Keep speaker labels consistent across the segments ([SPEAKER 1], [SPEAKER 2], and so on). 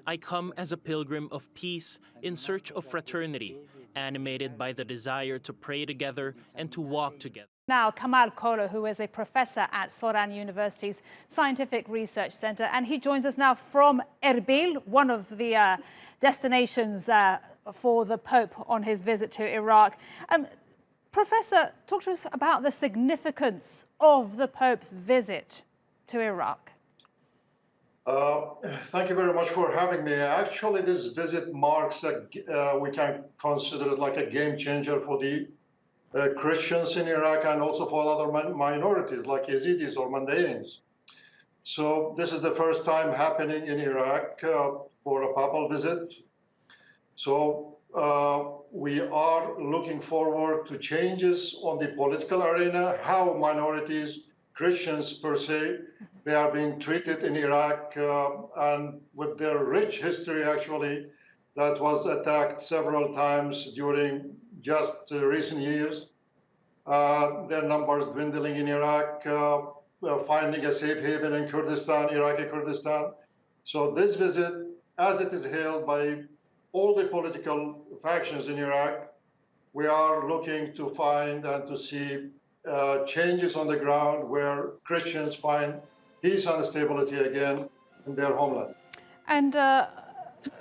[SPEAKER 1] I come as a pilgrim of peace in search of fraternity, animated by the desire to pray together and to walk together.
[SPEAKER 2] Now, Kamal Kolo, who is a professor at Soran University's Scientific Research Center, and he joins us now from Erbil, one of the destinations for the Pope on his visit to Iraq. Professor, talk to us about the significance of the Pope's visit to Iraq.
[SPEAKER 3] Thank you very much for having me. Actually, this visit marks we can consider it like a game changer for the Christians in Iraq and also for other minorities like Yazidis or Mandaeans. So this is the first time happening in Iraq for a papal visit. So we are looking forward to changes on the political arena, how minorities, Christians per se, they are being treated in Iraq and with their rich history actually that was attacked several times during just recent years. Their numbers dwindling in Iraq, finding a safe haven in Kurdistan, Iraqi Kurdistan. So this visit, as it is hailed by all the political factions in Iraq, we are looking to find and to see changes on the ground where Christians find peace and stability again in their homeland.
[SPEAKER 2] And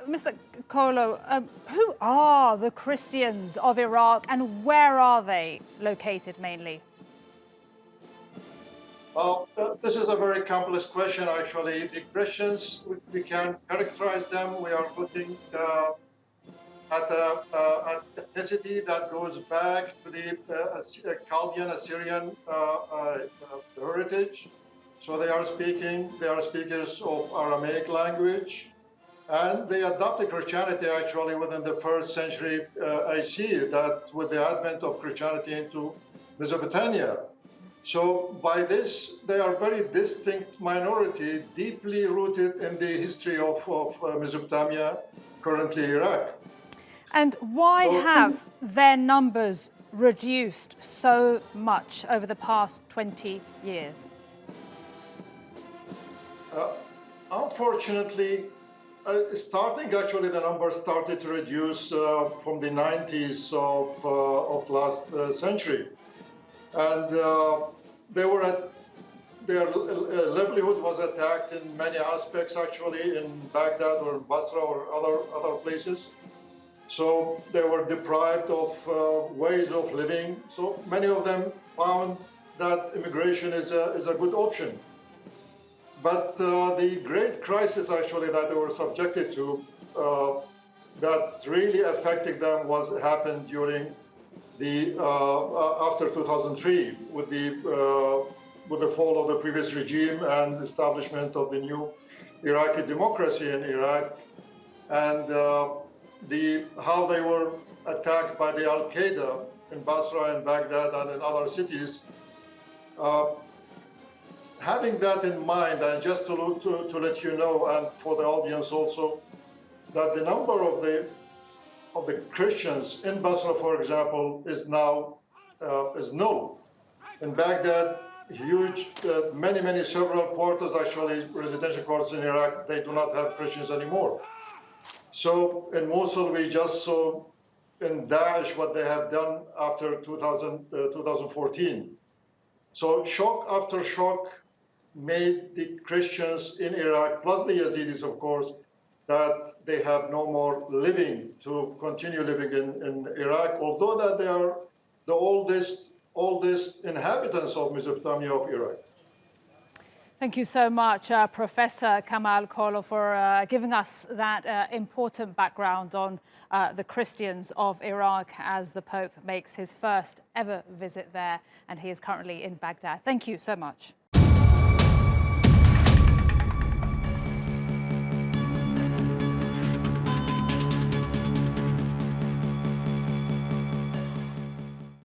[SPEAKER 2] Mr. Kolo, who are the Christians of Iraq and where are they located mainly?
[SPEAKER 3] This is a very complex question, actually. The Christians, we can characterize them. We are looking at ethnicity that goes back to the Chaldean Assyrian heritage. So they are speakers of Aramaic language, and they adopted Christianity actually within the 1st century AC, that with the advent of Christianity into Mesopotamia. So by this, they are very distinct minority, deeply rooted in the history of Mesopotamia, currently Iraq.
[SPEAKER 2] And why have their numbers reduced so much over the past 20 years?
[SPEAKER 3] Unfortunately, actually the numbers started to reduce from the 90s of last century. And their livelihood was attacked in many aspects actually in Baghdad or Basra or other places. So they were deprived of ways of living. So many of them found that immigration is a good option. But the great crisis actually that they were subjected to that really affected them happened during the after 2003 with the fall of the previous regime and establishment of the new Iraqi democracy in Iraq, and how they were attacked by the Al-Qaeda in Basra and Baghdad and in other cities. Having that in mind, and just to let you know, and for the audience also, that the number of the Christians in Basra, for example, is now null. In Baghdad, huge, several quarters, actually residential quarters in Iraq, they do not have Christians anymore. So in Mosul, we just saw in Daesh what they have done after 2014. So shock after shock made the Christians in Iraq, plus the Yazidis, of course, that they have no more living to continue living in Iraq, although that they are the oldest inhabitants of Mesopotamia of Iraq.
[SPEAKER 2] Thank you so much, Professor Kamal Kolo, for giving us that important background on the Christians of Iraq as the Pope makes his first ever visit there, and he is currently in Baghdad. Thank you so much.